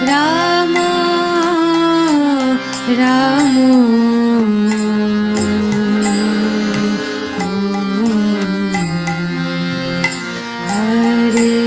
Ram Ram Hare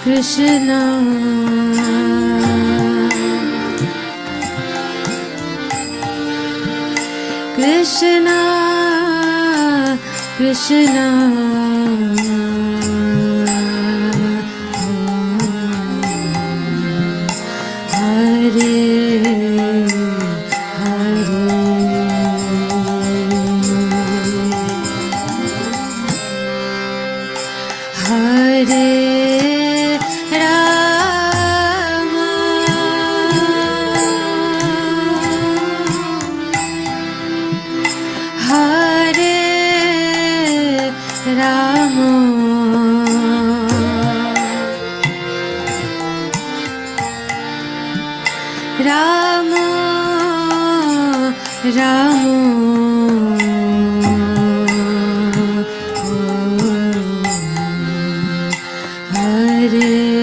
Krishna Krishna Krishna Hare Hare Ram Ram Hare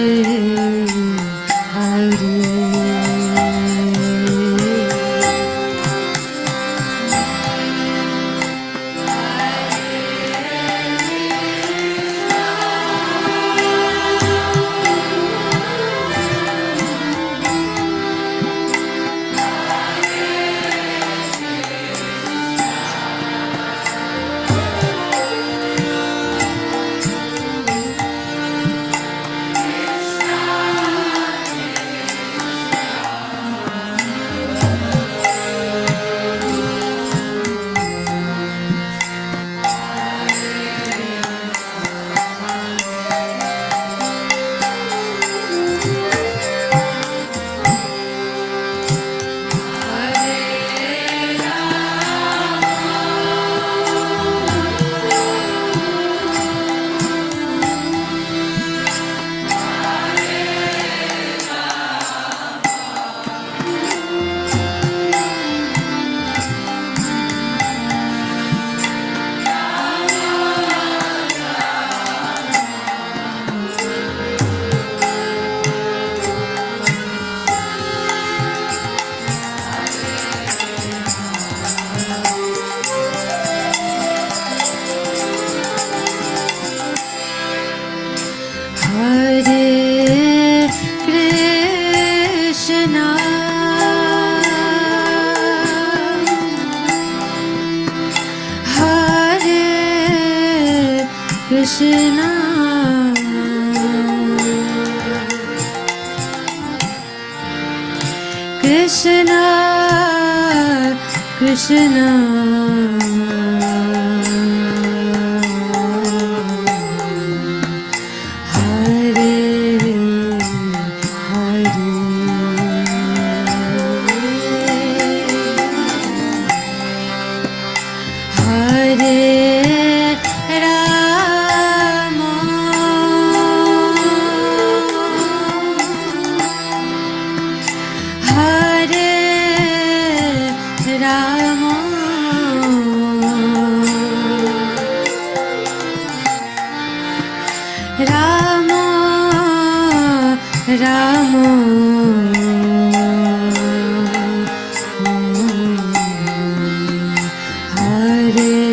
Krishna Krishna Krishna Hare Rama Hare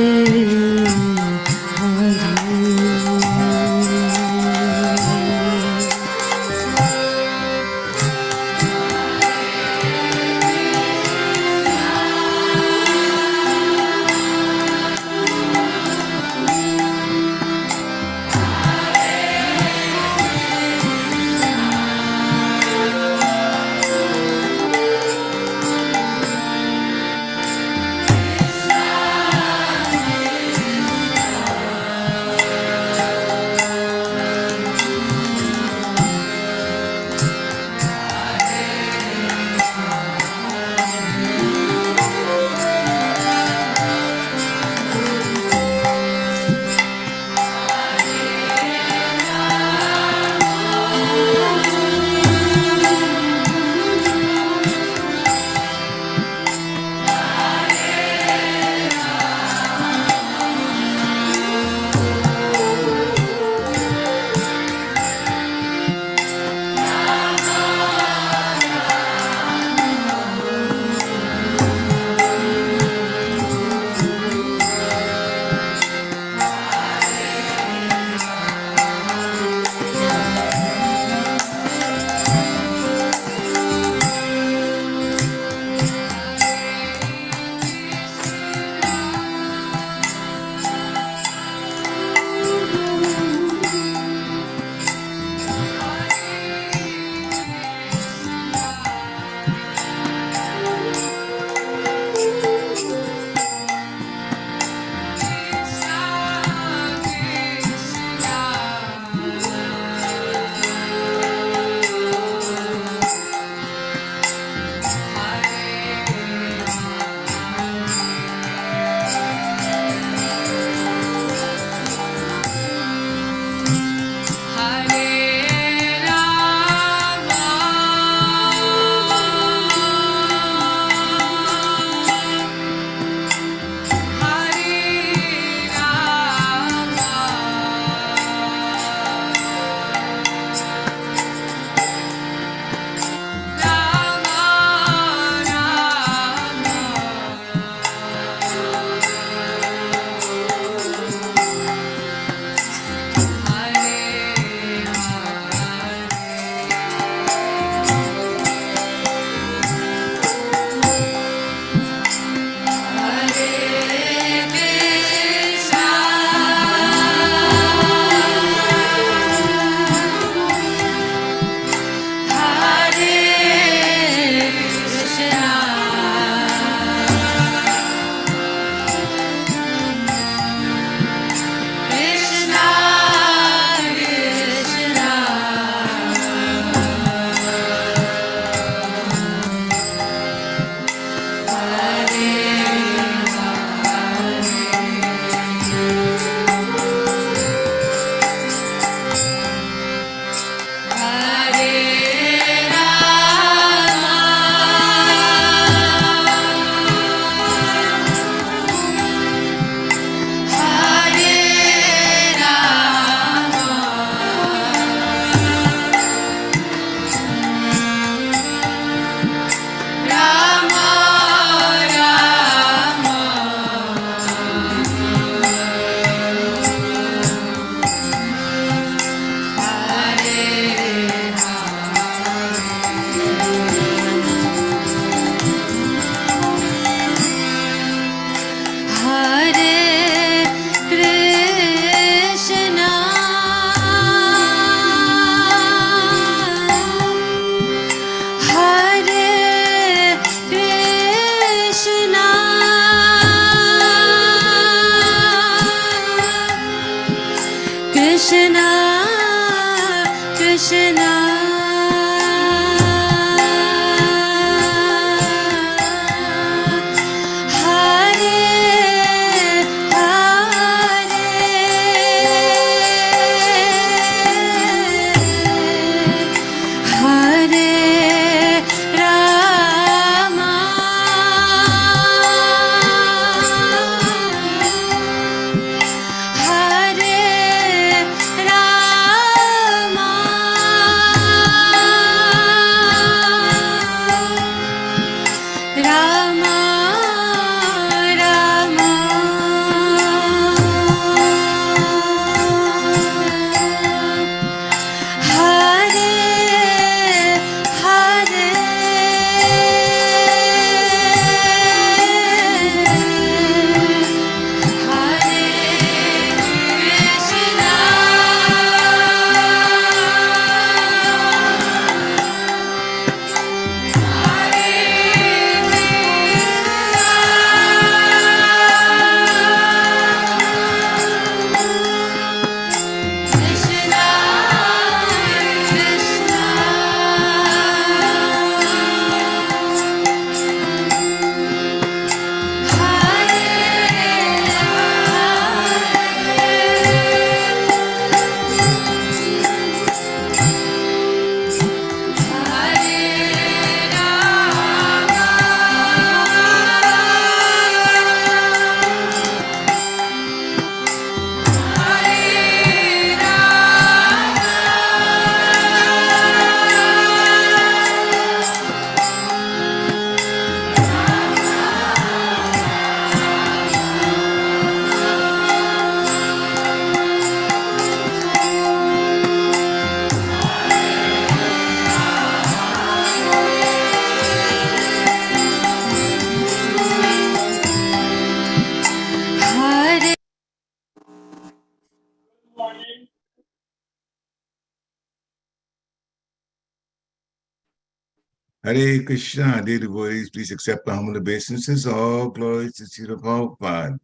Hare Krishna, dear devotees, please accept the humble obeisances. All glories to Srila Prabhupada.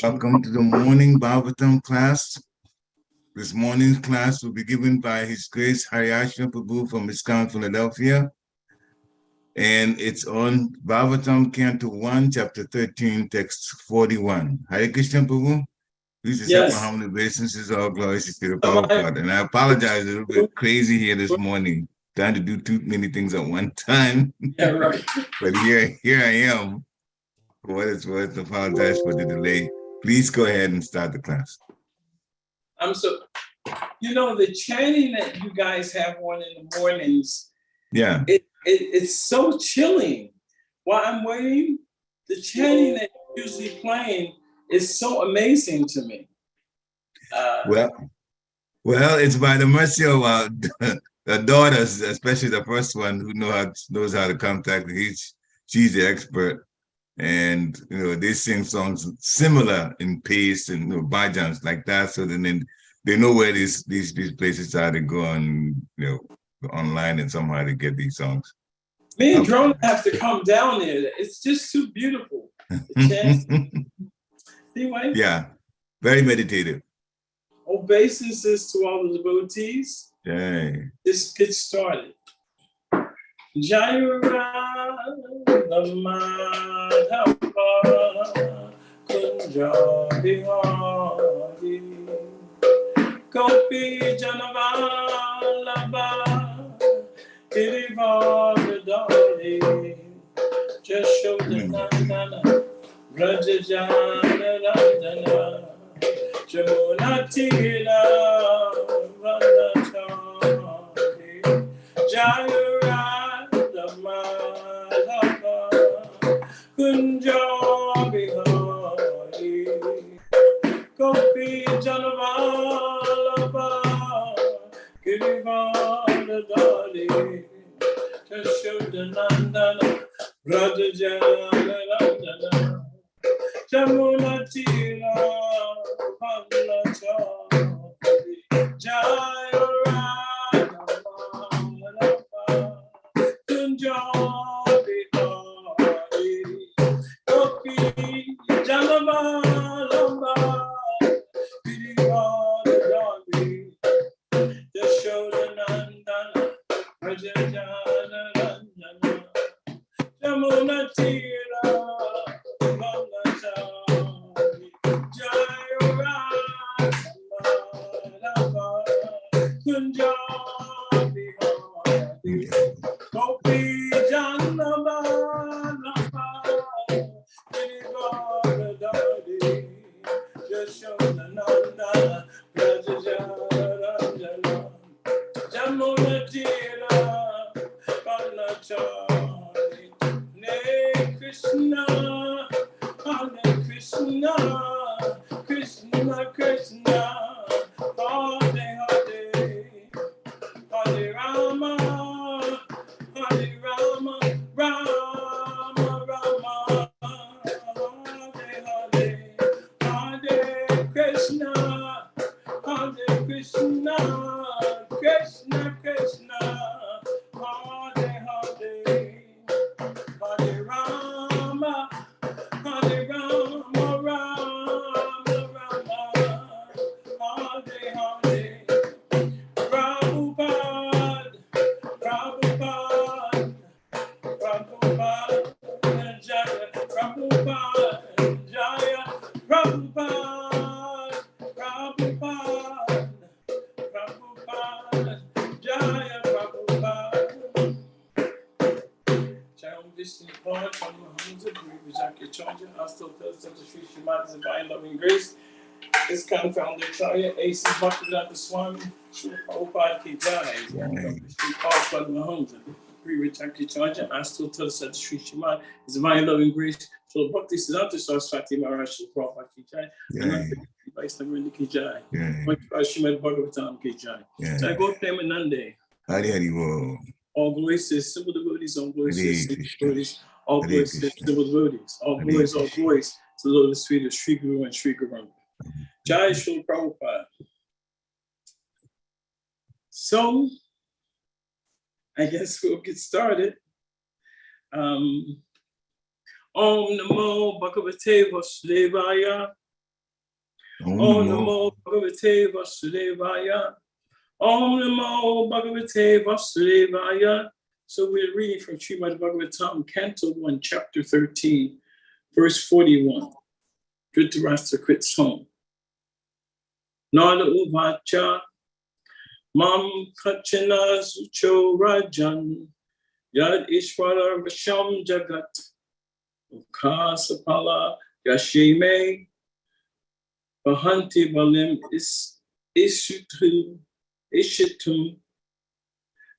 Welcome to the morning Bhagavatam class. This morning's class will be given by His Grace Haryashna Prabhu from ISKCON, Philadelphia. And it's on Bhagavatam, Canto 1, Chapter 13, Text 41. Hare Krishna Prabhu, please accept my humble obeisances. All glories to Srila Prabhupada. And I apologize, a little bit crazy here this morning, trying to do too many things at one time. Yeah, right. But here I am. For what it's worth, apologize for the delay. Please go ahead and start the class. The chanting that you guys have on in the mornings, yeah, it's so chilling. While I'm waiting, the chanting that you're usually playing is so amazing to me. Well, it's by the mercy of the daughters, especially the first one who knows how to contact. She's the expert. And they sing songs similar in pace and bhajans like that. So then they know where these places are to go on online and somehow to get these songs. Me and Drone have to come down there. It's just too beautiful. Anyway. Yeah, very meditative. Obeisances to all the devotees. Yay. Let's get started. Jayara Madhava Kunja Bihari Gopi Janavalabha Girivardhari Jashodhanandana Rajajana Randana Jamunatila Vandachari Jayara Madhava Kunja Bihari Gopi Janavalabha Girivardhari Jashodhanandana Rajajana Randana Jamunatila Vandachari Jayara Loving Grace, ISKCON Founder Acharya, A.C. Bhaktivedanta Swami, Srila Prabhupada Ki Jai, Sri Prabhupada Mahamsa, Pri Vichaki Charja, Astal Tadasat Sri Shimad, His Divine Loving Grace, Srila Bhakti Siddhanta Saraswati Maharaj, Srila Prabhupada Ki Jai, and Vaishnava Ki Jai, Srimad Bhagavatam Ki Jai. Jai Gautama Nande. Hari Hari Bo. All glories to simple devotees, all glories to simple devotees, all glories to simple devotees, all glories to the Lotus feet of Sri Guru and Sri Guru. Jai Srila Prabhupada. So, I guess we'll get started. Om Namo Bhagavate Vasudevaya. Om Namo Bhagavate Vasudevaya. Om Namo Bhagavate Vasudevaya. So we're reading from Srimad Bhagavatam, Canto 1, Chapter 13, verse 41. Dhritarashtra quits home. Nada Uvacha Mam Kachana Sucho Rajan Yad Ishvara Vasham Jagat Ukasapala Yashime Bahanti Balim Ishitum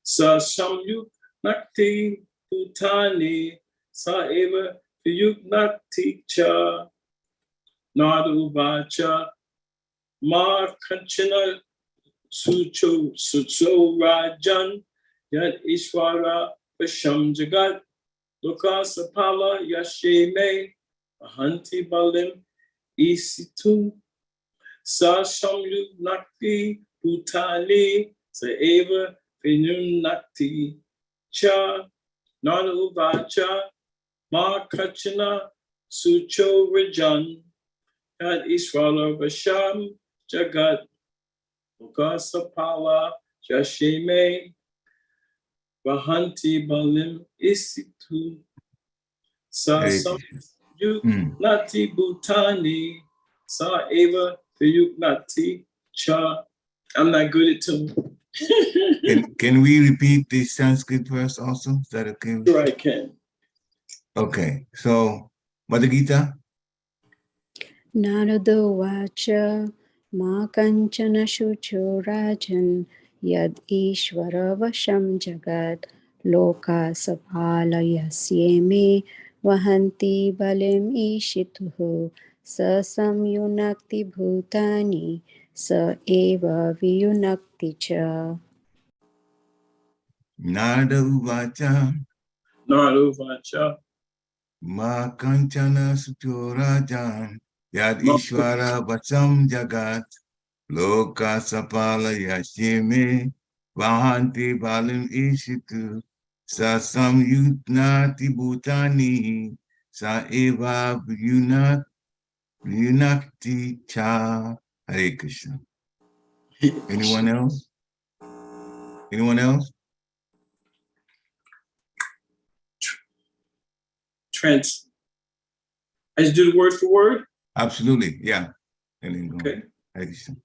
Sa Samyuk Nakti Bhutani Sa Eva Vyuk Nakti Cha Nada Uvacha Ma Kanchana Sucho Rajan Yad Ishvara Vasham Jagat Lokasapala Yashime Ahanti Balim Isitu Sa Samyu Nakti Bhutani Saeva Vinun Nakti Cha Nada Uvacha Ma Kachana Sucho Rajan Yad Ishvara Vasham Jagat Lokasapala Yashime Vahanti Balim Isitu Sa Samyuk Nati Bhutani Sa Eva Vyuk Nati Cha. I'm not good at tune. Can we repeat the Sanskrit verse also? Is that okay? Sure I can. Okay, so Mother Gita. Narado Vacha Ma Kanchana Shucho Rajan Yad Ishvara Vasham Jagat Loka Sapala Yasyeme Vahanti Balim Ishituhu Sa Samyunakti Bhutani Sa Eva Viyunakti Cha. Nada Uvacha Narado Vacha Ma Kanchana Suchorajan Yad Ishvara Vacham Jagat Loka Sapala Yashime Vahanti Balim Ishitu Sa Samyunati Bhutani Sa Eva Vyunakti Cha. Hare Krishna. Anyone else? Anyone else? I just do the word for word? Absolutely, yeah. And then go. Okay. Hare Krishna.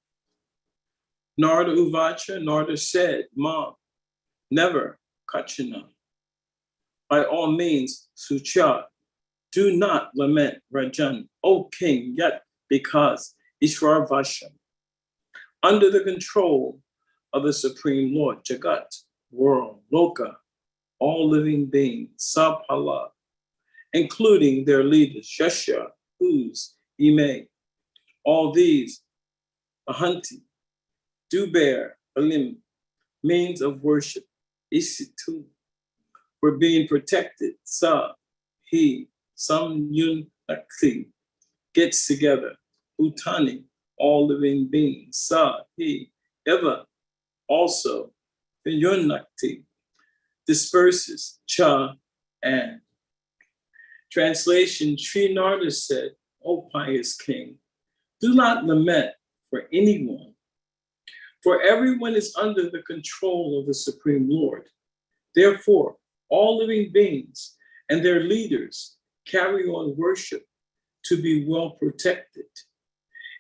Narada Uvacha, Narada said, Mom, never, Kachana. By all means, Sucha, do not lament Rajan, O king, yet because Ishvara Vasham, under the control of the Supreme Lord, Jagat, world, Loka, all living beings, Sapala, including their leaders, Shasha, Uz, Ime, all these, Ahanti, do bear, Balim, means of worship, Isitu, were being protected, Sa, he, Sam Yun Nakti, gets together, Utani, all living beings, Sa, he, Eva, also, Yun Nakti, disperses, Cha, and. Translation, Sri Narada said, O pious king, do not lament for anyone, for everyone is under the control of the Supreme Lord. Therefore, all living beings and their leaders carry on worship to be well protected.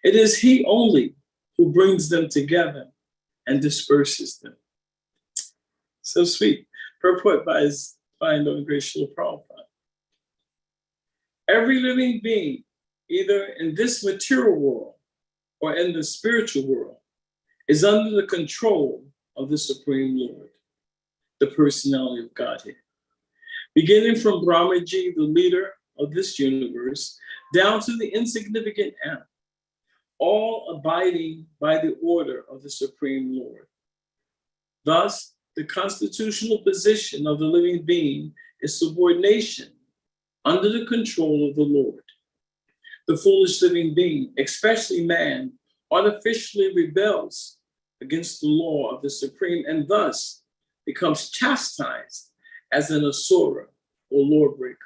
It is he only who brings them together and disperses them. So sweet. Purport by His Divine Lord Grace Srila Prabhupada. Every living being, either in this material world or in the spiritual world, is under the control of the Supreme Lord, the personality of Godhead. Beginning from Brahmaji, the leader of this universe, down to the insignificant ant, all abiding by the order of the Supreme Lord. Thus, the constitutional position of the living being is subordination under the control of the Lord. The foolish living being, especially man, artificially rebels against the law of the Supreme and thus becomes chastised as an asura or lawbreaker.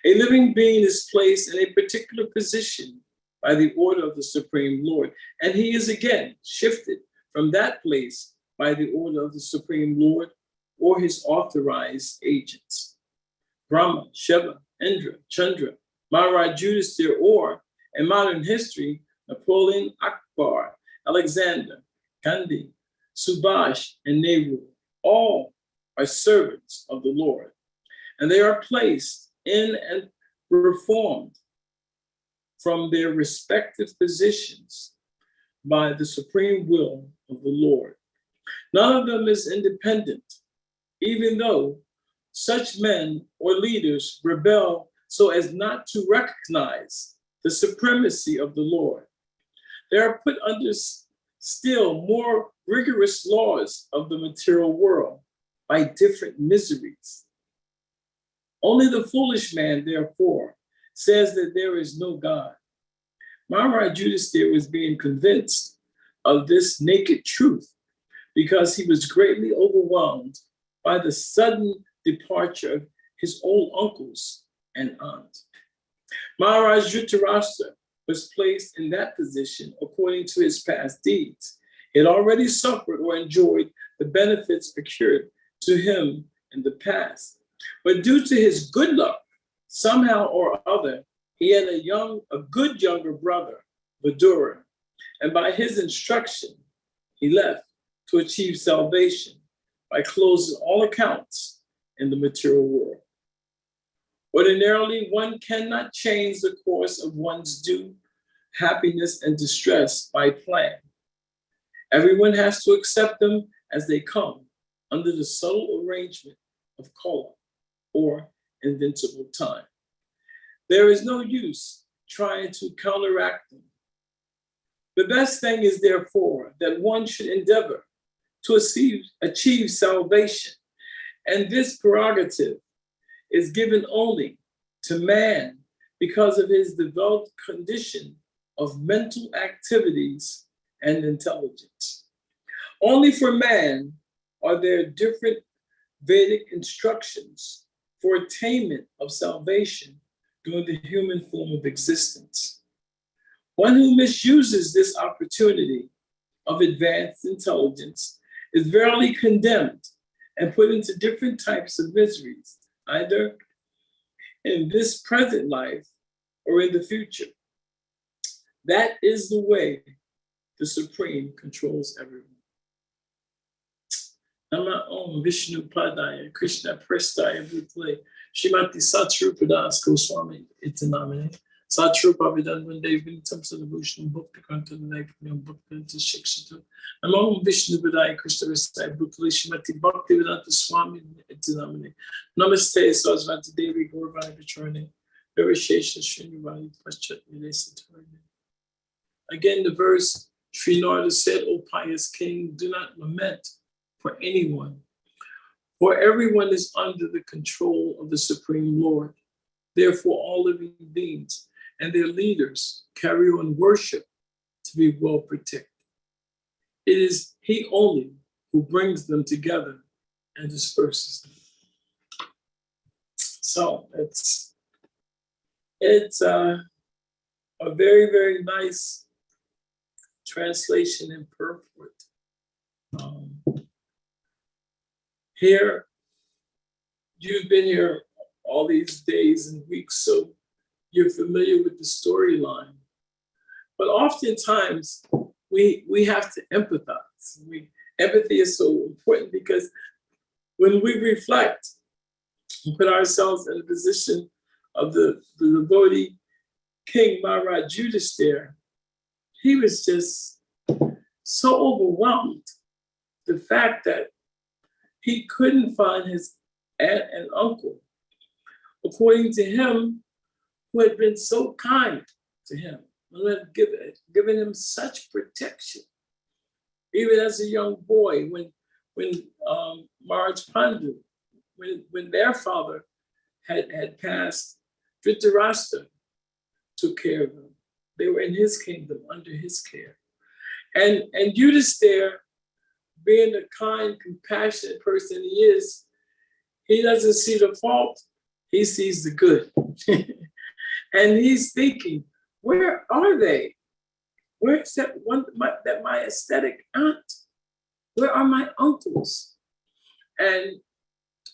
A living being is placed in a particular position by the order of the Supreme Lord, and he is again shifted from that place by the order of the Supreme Lord or his authorized agents. Brahma, Shiva, Indra, Chandra, Maharaj Yudhisthira, or in modern history, Napoleon, Akbar, Alexander, Gandhi, Subhash, and Nehru, all are servants of the Lord, and they are placed in and reformed from their respective positions by the supreme will of the Lord. None of them is independent, even though such men or leaders rebel so as not to recognize the supremacy of the Lord. They are put under still more rigorous laws of the material world by different miseries. Only the foolish man, therefore, says that there is no God. Maharaj Yudhisthira was being convinced of this naked truth because he was greatly overwhelmed by the sudden departure of his old uncles and aunt. Maharaj Dhritarashtra was placed in that position according to his past deeds. He had already suffered or enjoyed the benefits procured to him in the past. But due to his good luck, somehow or other, he had a good younger brother, Vidura, and by his instruction, he left to achieve salvation by closing all accounts in the material world. Ordinarily, one cannot change the course of one's due happiness and distress by plan. Everyone has to accept them as they come under the subtle arrangement of Kala, or invincible time. There is no use trying to counteract them. The best thing is, therefore, that one should endeavor to achieve salvation, and this prerogative is given only to man because of his developed condition of mental activities and intelligence. Only for man are there different Vedic instructions for attainment of salvation during the human form of existence. One who misuses this opportunity of advanced intelligence is verily condemned and put into different types of miseries, either in this present life or in the future. That is the way the Supreme controls everyone. Nama Om Vishnu Padaya Krishna Prestaya Bhutale Shrimati Sattvarupadas Goswami Itinamane Sattvarupa Vidanvande Vinitam Sadabhushan Bhakti Kanta Naipunyam Bhakti Shikshita Nama Om Vishnu Padaya Krishna Prestaya Bhutale Shrimati Bhakti Vedanta Swami Itinamane Namaste Sarasvati Devi Gaurvani Vichorne Virishesha Srinivani Paschat Nidesatarane. Again, the verse Sri Narada said, O pious king, do not lament for anyone, for everyone is under the control of the Supreme Lord. Therefore, all living beings and their leaders carry on worship to be well protected. It is he only who brings them together and disperses them. So it's a very, very nice translation and purport. Here, you've been here all these days and weeks, so you're familiar with the storyline. But oftentimes, we have to empathize. Empathy is so important because when we reflect and put ourselves in the position of the devotee King Maharaj Yudhisthira, he was just so overwhelmed. The fact that he couldn't find his aunt and uncle, according to him, who had been so kind to him, who had given him such protection. Even as a young boy, when Maharaj Pandu, when their father had passed, Dhritarashtra took care of them. They were in his kingdom, under his care. And Yudhisthira being the kind, compassionate person he is, he doesn't see the fault, he sees the good. And he's thinking, where are they? Where's that one, my aesthetic aunt? Where are my uncles? And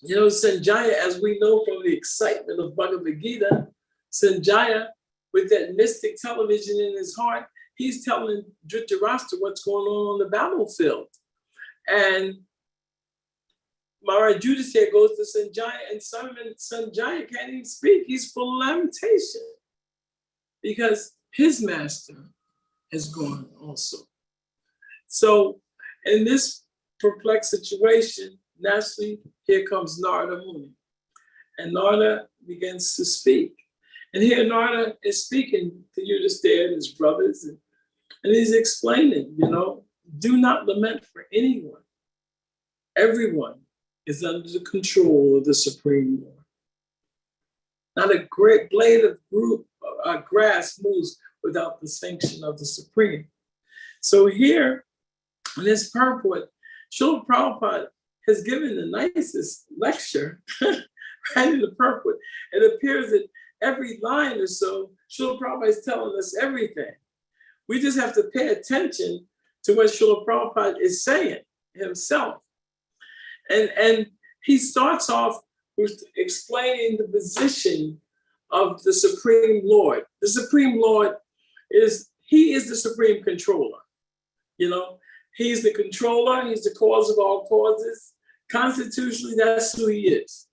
Sanjaya, as we know from the excitement of Bhagavad Gita, Sanjaya, with that mystic television in his heart, he's telling Dhritarashtra what's going on the battlefield. And Maharaj Yudhisthira goes to Sanjaya, and Sanjaya can't even speak. He's full of lamentation because his master has gone also. So in this perplexed situation, naturally, here comes Narada Muni. And Narada begins to speak. And here Narada is speaking to Yudhisthira and his brothers, and he's explaining, do not lament for anyone. Everyone is under the control of the Supreme Lord. Not a great blade of grass moves without the sanction of the Supreme. So here, in this purport, Srila Prabhupada has given the nicest lecture right in the purport. It appears that every line or so, Srila Prabhupada is telling us everything. We just have to pay attention to what Srila Prabhupada is saying himself. And he starts off with explaining the position of the Supreme Lord. The Supreme Lord he is the Supreme Controller. He's the controller, he's the cause of all causes. Constitutionally, that's who he is.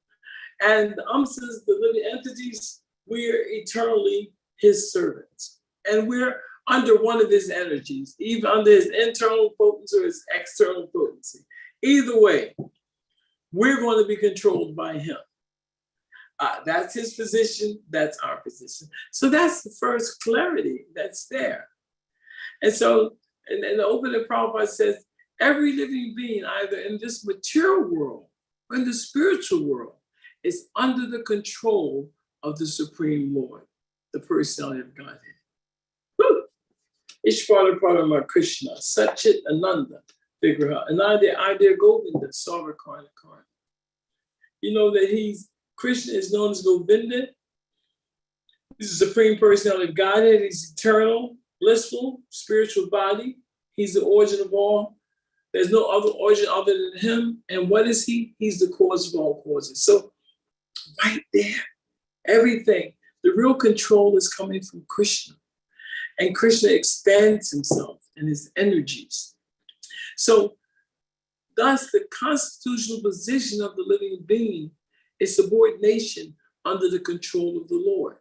And the Amsas, the living entities, we're eternally his servants. And we're under one of his energies, either under his internal potency or his external potency. Either way, we're going to be controlled by him. That's his position, that's our position. So that's the first clarity that's there. And so, and the opening Prabhupada says, every living being, either in this material world or in the spiritual world, is under the control of the Supreme Lord, the personality of Godhead. Ishvara Parama Krishna, Satchit Ananda, Vigraha, Anadi Govinda, Sarvakarna Karna. You know that Krishna is known as Govinda. He's the Supreme Personality of Godhead. He's eternal, blissful, spiritual body. He's the origin of all. There's no other origin other than him. And what is he? He's the cause of all causes. So right there, everything, the real control is coming from Krishna. And Krishna expands himself and his energies. So thus the constitutional position of the living being is subordination under the control of the Lord.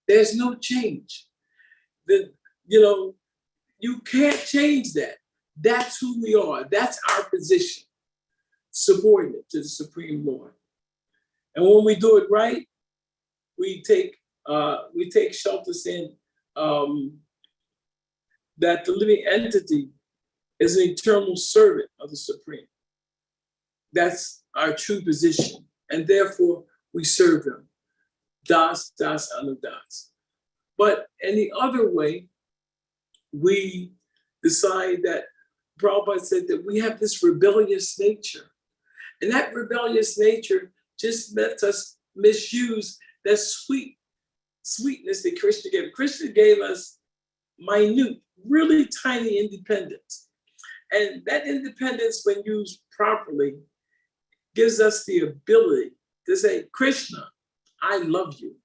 There's no change. You can't change that. That's who we are. That's our position, subordinate to the Supreme Lord. And when we do it right, we take shelter saying that the living entity is an eternal servant of the Supreme. That's our true position. And therefore, we serve him. Das, das, anudas. But in the other way, we decide that Prabhupada said that we have this rebellious nature. And that rebellious nature just lets us misuse that sweetness that Krishna gave. Krishna gave us minute, really tiny independence. And that independence, when used properly, gives us the ability to say, Krishna, I love you.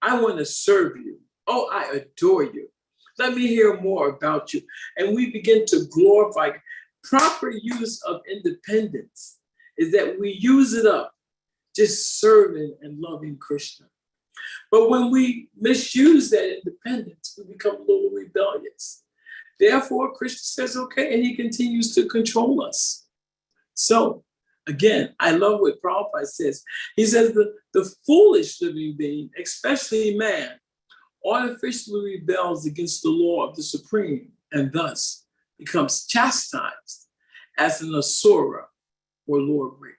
I want to serve you. Oh, I adore you. Let me hear more about you. And we begin to glorify. Proper use of independence is that we use it up just serving and loving Krishna. But when we misuse that independence, we become a little rebellious. Therefore, Krishna says, okay, and he continues to control us. So, again, I love what Prabhupada says. He says the foolish living being, especially man, artificially rebels against the law of the Supreme and thus becomes chastised as an asura or lord breaker.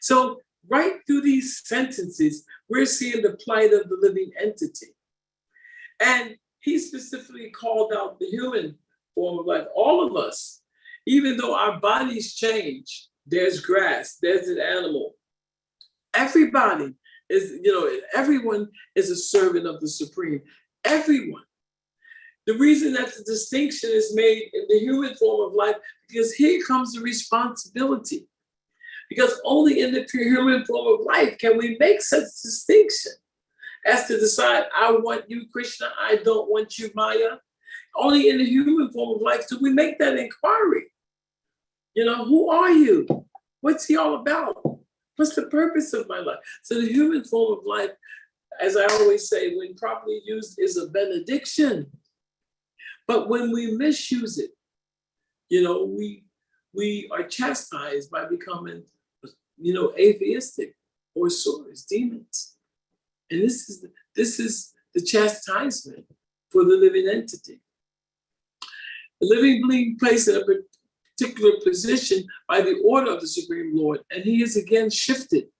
So right through these sentences, we're seeing the plight of the living entity. And he specifically called out the human form of life, all of us. Even though our bodies change, there's grass, there's an animal. Everybody is, everyone is a servant of the Supreme. Everyone. The reason that the distinction is made in the human form of life, because here comes the responsibility. Because only in the pure human form of life can we make such distinction as to decide, I want you, Krishna, I don't want you, Maya. Only in the human form of life do we make that inquiry. Who are you? What's he all about? What's the purpose of my life? So the human form of life, as I always say, when properly used, is a benediction. But when we misuse it, we are chastised by becoming, atheistic or sores, demons. And this is the chastisement for the living entity. The living being placed in a particular position by the order of the Supreme Lord, and he is again shifted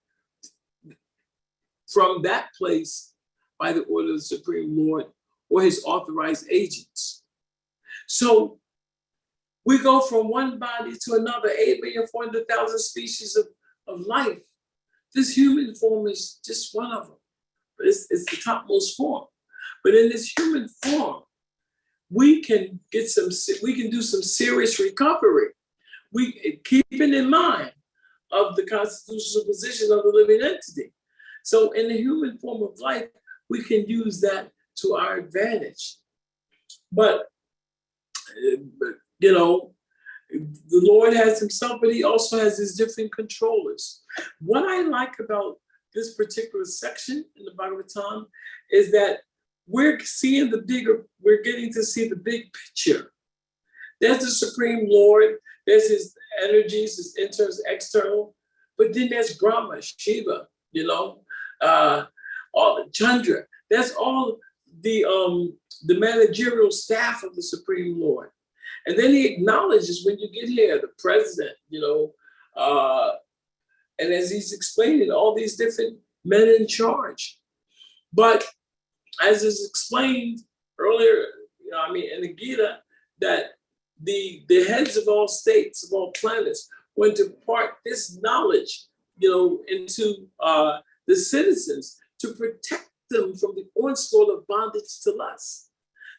from that place by the order of the Supreme Lord or his authorized agents. So we go from one body to another, 8,400,000 species of life. This human form is just one of them. But it's the topmost form. But in this human form, we can do some serious recovery. We keeping in mind of the constitutional position of the living entity. So in the human form of life, we can use that to our advantage. But the Lord has himself, but he also has his different controllers. What I like about this particular section in the Bhagavatam is that we're getting to see the big picture. There's the Supreme Lord, there's his energies, his internal, external, but then there's Brahma, Shiva, all the Chandra. That's all the managerial staff of the Supreme Lord. And then he acknowledges when you get here, the president, and as he's explaining, all these different men in charge. But as is explained earlier, in the Gita, that the heads of all states, of all planets, want to impart this knowledge, into the citizens to protect them from the onslaught of bondage to lust.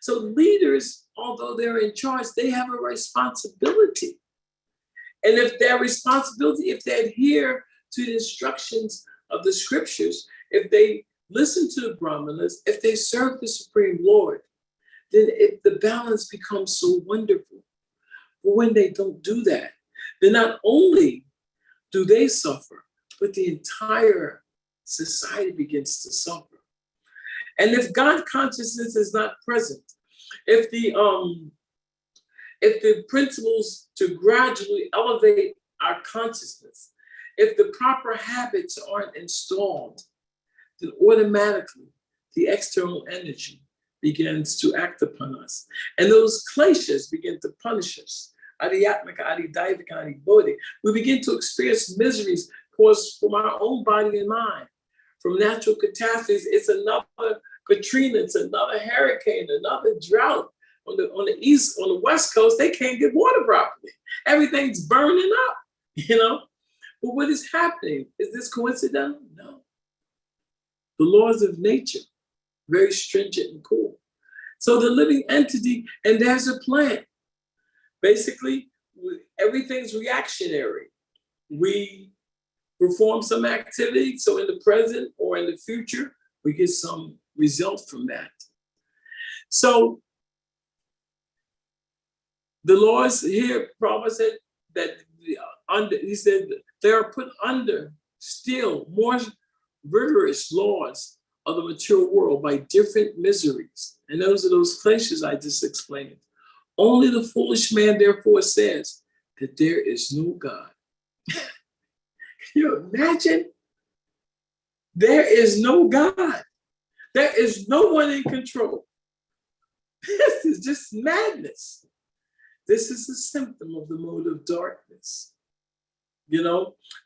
So leaders, although they're in charge, they have a responsibility. And if if they adhere to the instructions of the scriptures, if they listen to the Brahmanas, if they serve the Supreme Lord, then the balance becomes so wonderful. But when they don't do that, then not only do they suffer, but the entire society begins to suffer. And if God consciousness is not present, if the principles to gradually elevate our consciousness, if the proper habits aren't installed, then automatically the external energy begins to act upon us. And those kleshas begin to punish us. Adiyatmika, Adidaivika, Adibodhi. We begin to experience miseries caused from our own body and mind. From natural catastrophes, it's another Katrina, it's another hurricane, another drought. On the east, on the west coast, they can't get water properly. Everything's burning up, But what is happening? Is this coincidental? No. The laws of nature, very stringent and cool. So the living entity, and there's a plan. Basically, everything's reactionary. We perform some activity, so in the present or in the future, we get some result from that. So the laws here, Prabhupada said that he said they are put under still more rigorous laws of the material world by different miseries. And those are those kleshas I just explained. Only the foolish man therefore says that there is no God. Can you imagine? There is no God. There is no one in control. This is just madness. This is a symptom of the mode of darkness. The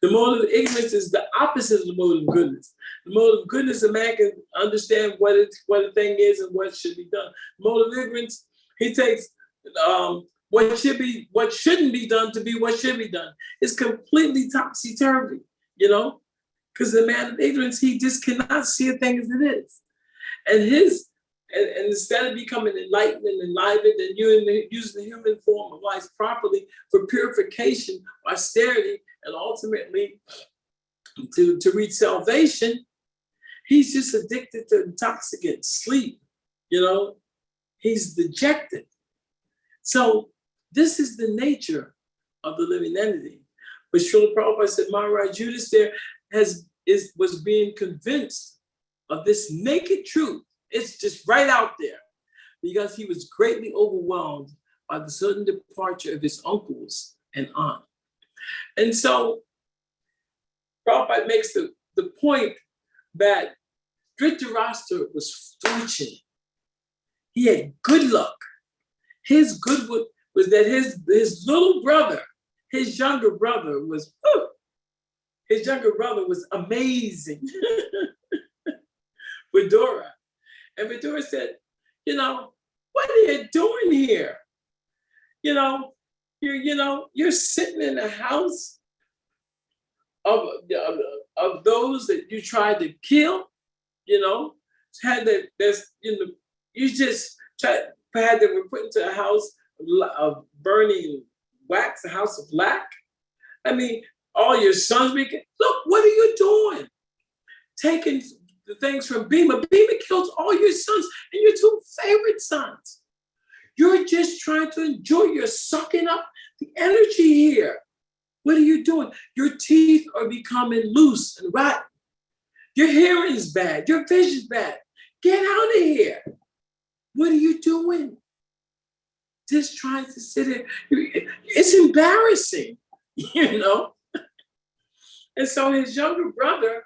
mode of ignorance is the opposite of the mode of goodness. The mode of goodness, a man can understand what a thing is and what should be done. The mode of ignorance, he takes what shouldn't be done to be what should be done. It's completely topsy-turvy, you know, because the man of ignorance, he just cannot see a thing as it is. And instead of becoming enlightened and enlivened and using the human form of life properly for purification, austerity, and ultimately to reach salvation, he's just addicted to intoxicants, sleep, you know, he's dejected. So this is the nature of the living entity. But Srila Prabhupada said, Maharaj Judas there was being convinced of this naked truth. It's just right out there, because he was greatly overwhelmed by the sudden departure of his uncles and aunt. And so Prabhupada makes the point that Dhritarashtra was fortunate. He had good luck. His good luck was that his little brother, his younger brother was amazing. Vidura. And Vidura said, you know, what are you doing here? You're sitting in a house of those that you tried to kill, you just had them put into a house of burning wax, a house of lack. I mean, all your sons look, what are you doing? Taking the things from Bhima. Bhima killed all your sons and your two favorite sons. You're just trying to enjoy. You're sucking up the energy here. What are you doing? Your teeth are becoming loose and rotten. Your hearing's bad. Your vision's bad. Get out of here. What are you doing? Just trying to sit here. It's embarrassing, you know? And so his younger brother,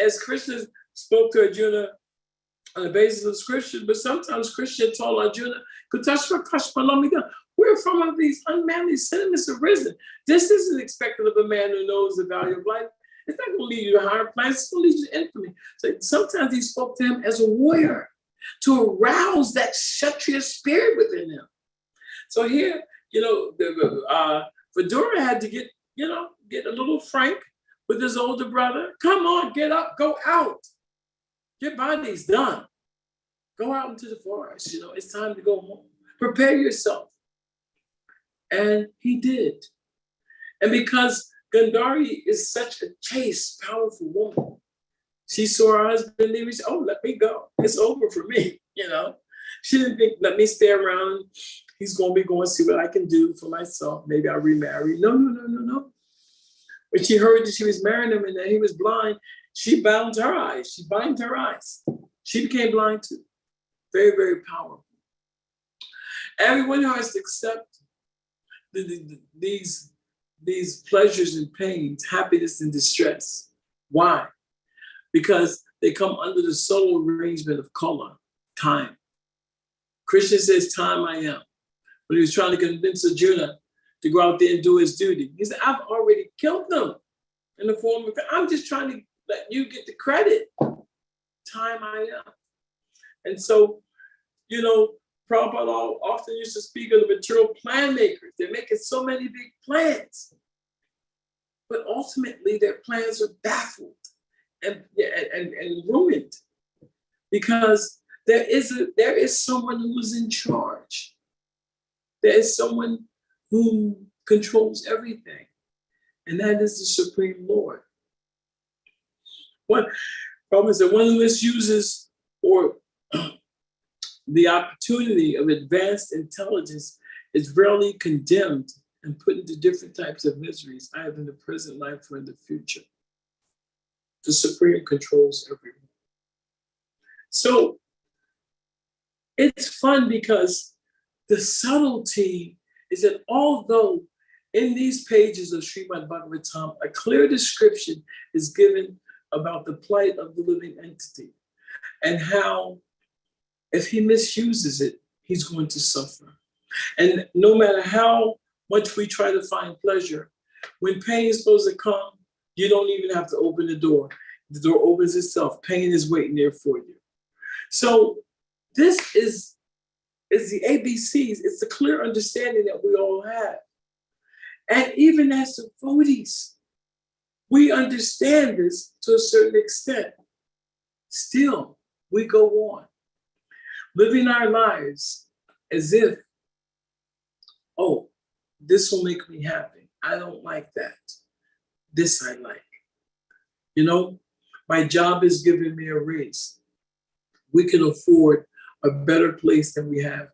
as Krishna spoke to Arjuna on the basis of scripture, but sometimes Krishna told Arjuna, where from have these unmanly sentiments arisen? This isn't expected of a man who knows the value of life. It's not going to lead you to higher plans, it's going to lead you to infamy. So sometimes he spoke to him as a warrior to arouse that Kshatriya spirit within him. So here, Vidura had to get a little frank with his older brother. Come on, get up, go out. Your body's done. Go out into the forest. It's time to go home. Prepare yourself. And he did. And because Gandhari is such a chaste, powerful woman, she saw her husband leave. She said, oh, let me go. It's over for me, She didn't think, let me stay around. He's going to be going to see what I can do for myself. Maybe I'll remarry. No. When she heard that she was marrying him and that he was blind, she bound her eyes. She bound her eyes. She became blind too. Very, very powerful. Everyone who has to accept these pleasures and pains, happiness and distress. Why? Because they come under the sole arrangement of kala, time. Krishna says, time I am. When he was trying to convince Arjuna to go out there and do his duty, he said, I've already killed them in the form of, I'm just trying to let you get the credit. Time I am. And so, Prabhupada often used to speak of the material plan makers. They're making so many big plans, but ultimately their plans are baffled and ruined because there is someone who is in charge. There is someone who controls everything, and that is the Supreme Lord. Prabhupada said, one who misuses or the opportunity of advanced intelligence is rarely condemned and put into different types of miseries, either in the present life or in the future. The Supreme controls everyone. So it's fun because the subtlety is that although in these pages of Srimad Bhagavatam, a clear description is given about the plight of the living entity and how if he misuses it, he's going to suffer. And no matter how much we try to find pleasure, when pain is supposed to come, you don't even have to open the door. The door opens itself. Pain is waiting there for you. So this is It's the ABCs. It's the clear understanding that we all have. And even as devotees, we understand this to a certain extent. Still, we go on, living our lives as if, oh, this will make me happy. I don't like that. This I like. You know, my job is giving me a raise. We can afford a better place than we have.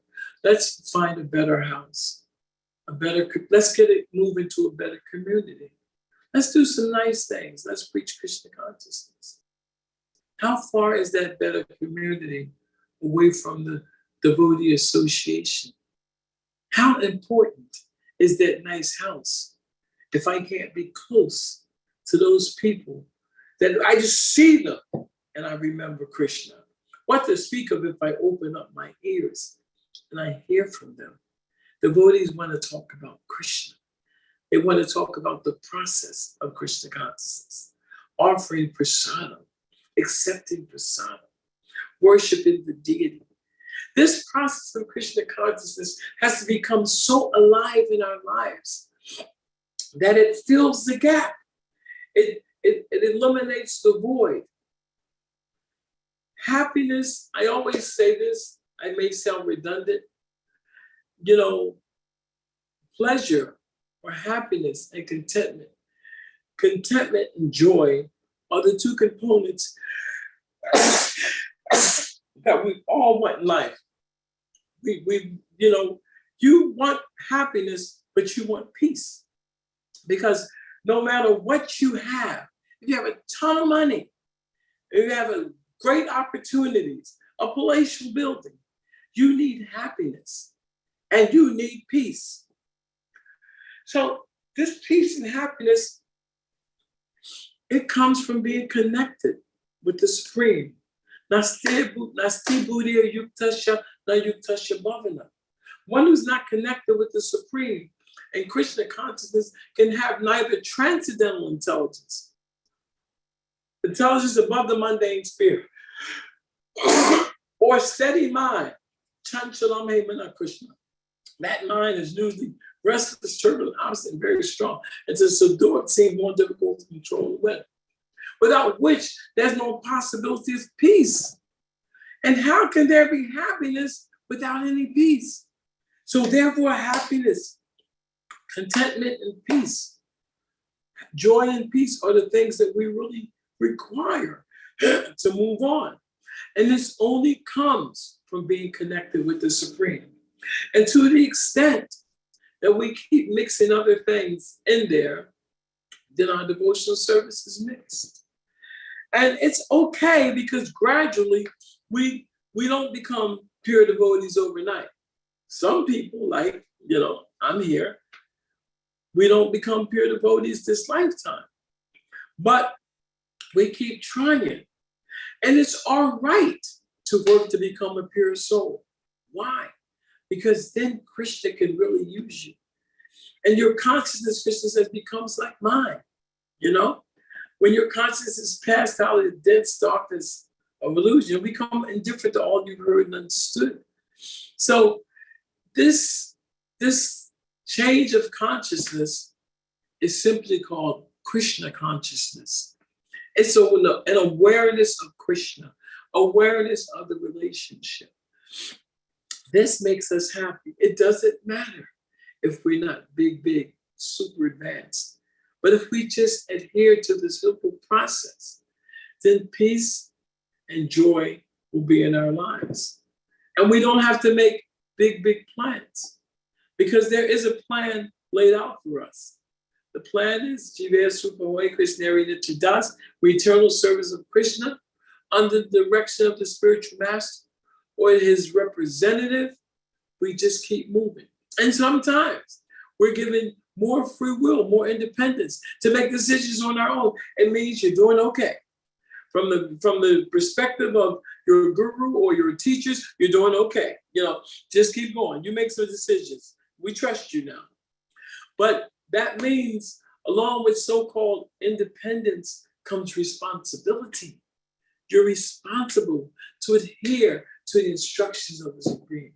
Let's find a better house, let's get it moving to a better community. Let's do some nice things. Let's preach Krishna consciousness. How far is that better community away from the devotee association? How important is that nice house if I can't be close to those people that I just see them and I remember Krishna? What to speak of if I open up my ears and I hear from them? Devotees want to talk about Krishna. They want to talk about the process of Krishna consciousness, offering prasadam, accepting prasadam, worshiping the deity. This process of Krishna consciousness has to become so alive in our lives that it fills the gap. It eliminates the void. Happiness, I always say this, I may sound redundant, you know, pleasure or happiness and contentment. Contentment and joy are the two components that we all want in life. You want happiness, but you want peace. Because no matter what you have, if you have a ton of money, if you have great opportunities, a palatial building, you need happiness and you need peace. So this peace and happiness, it comes from being connected with the Supreme. Nasti buddhya yuktasya na yuktasya bhavana. One who's not connected with the Supreme and Krishna consciousness can have neither transcendental intelligence above the mundane sphere, or steady mind, chanchalam hemana Krishna. That mind is usually restless, turbulent, obstinate, and very strong. And to subdue it seems more difficult to control the wind. Without which there's no possibility of peace. And how can there be happiness without any peace? So therefore, happiness, contentment, and peace, joy and peace are the things that we really require to move on. And this only comes from being connected with the Supreme. And to the extent that we keep mixing other things in there, then our devotional service is mixed. And it's okay because gradually we don't become pure devotees overnight. Some people, like, I'm here, we don't become pure devotees this lifetime. But we keep trying. And it's our right to work to become a pure soul. Why? Because then Krishna can really use you. And your consciousness, Krishna says, becomes like mine. When your consciousness is passed out of the dense darkness of illusion, you become indifferent to all you've heard and understood. So this change of consciousness is simply called Krishna consciousness. It's an awareness of Krishna, awareness of the relationship. This makes us happy. It doesn't matter if we're not big, super advanced. But if we just adhere to the simple process, then peace and joy will be in our lives. And we don't have to make big plans because there is a plan laid out for us. The plan is Jiva Supahoy Krishnari Nityas, for eternal service of Krishna under the direction of the spiritual master or his representative. We just keep moving. And sometimes we're given more free will, more independence to make decisions on our own. It means you're doing okay. From the perspective of your guru or your teachers, you're doing okay. Just keep going. You make some decisions. We trust you now. But that means along with so-called independence comes responsibility. You're responsible to adhere to the instructions of the Supreme.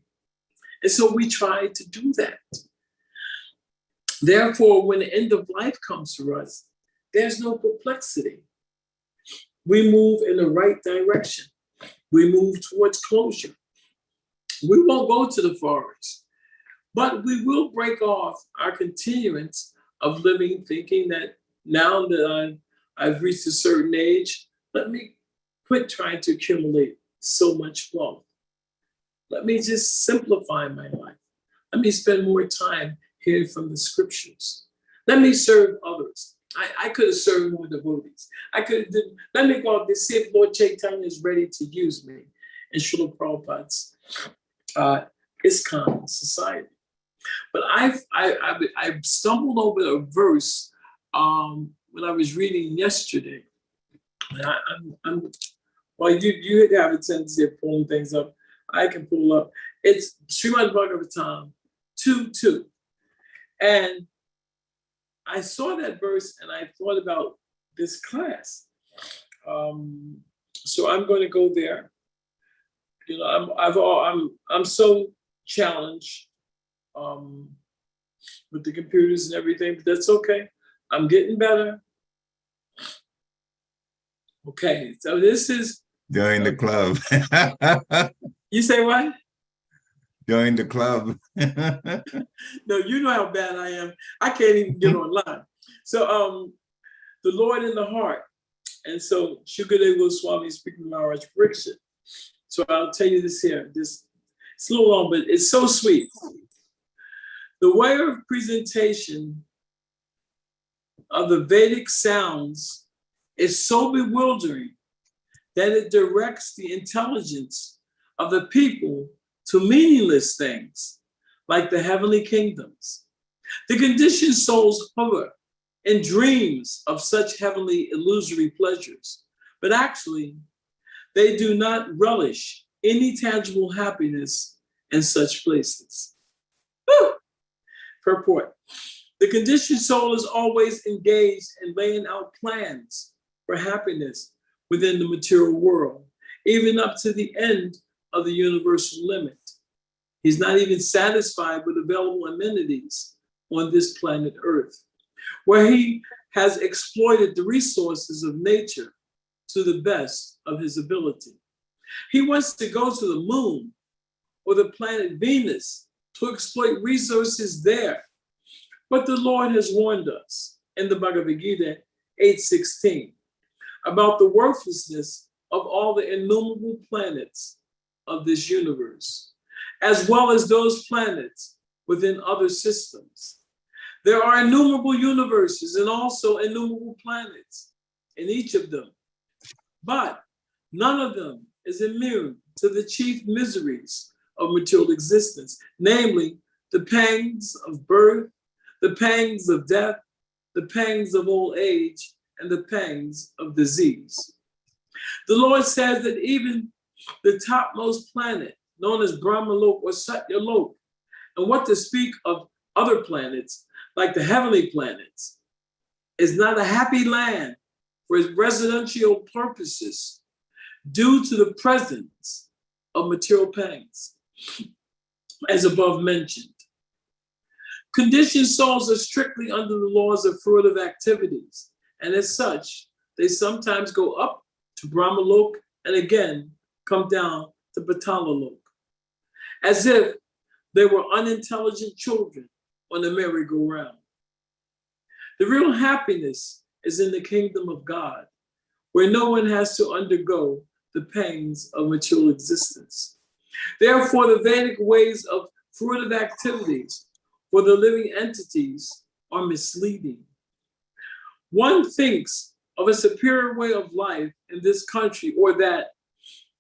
And so we try to do that. Therefore, when the end of life comes for us, there's no perplexity. We move in the right direction. We move towards closure. We won't go to the forest, but we will break off our continuance of living, thinking that now that I've reached a certain age, let me quit trying to accumulate so much wealth. Let me just simplify my life. Let me spend more time hearing from the scriptures. Let me serve others. I could have served more devotees. Let me go out to see if Lord Chaitanya is ready to use me in Srila Prabhupada's ISKCON society. But I stumbled over a verse when I was reading yesterday. And well, you have a tendency of pulling things up. I can pull up. It's Srimad Bhagavatam 2:2. And I saw that verse and I thought about this class. So I'm going to go there. You know, I'm so challenged with the computers and everything, but that's okay. I'm getting better. Okay, so this is Join the club. You say what? Join the club. No, you know how bad I am. I can't even get online. So the Lord in the heart. And so Shukadeva Goswami is speaking to Maharaj Pariksit. So I'll tell you this here. It's a little long, but it's so sweet. The way of presentation of the Vedic sounds is so bewildering that it directs the intelligence of the people to meaningless things like the heavenly kingdoms. The conditioned souls hover in dreams of such heavenly illusory pleasures, but actually they do not relish any tangible happiness in such places. Woo! Purport. The conditioned soul is always engaged in laying out plans for happiness within the material world, even up to the end of the universal limit. He's not even satisfied with available amenities on this planet Earth, where he has exploited the resources of nature to the best of his ability. He wants to go to the moon or the planet Venus to exploit resources there. But the Lord has warned us in the Bhagavad Gita 8:16 about the worthlessness of all the innumerable planets of this universe, as well as those planets within other systems. There are innumerable universes and also innumerable planets in each of them, but none of them is immune to the chief miseries of material existence, namely the pangs of birth, the pangs of death, the pangs of old age, and the pangs of disease. The Lord says that even the topmost planet, known as Brahmalok or Satyalok, and what to speak of other planets, like the heavenly planets, is not a happy land for residential purposes due to the presence of material pangs, as above mentioned. Conditioned souls are strictly under the laws of fruitive activities, and as such, they sometimes go up to Brahmalok and again come down to Patalalok, as if they were unintelligent children on a merry-go-round. The real happiness is in the kingdom of God, where no one has to undergo the pangs of material existence. Therefore, the Vedic ways of fruitive activities for the living entities are misleading. One thinks of a superior way of life in this country or that,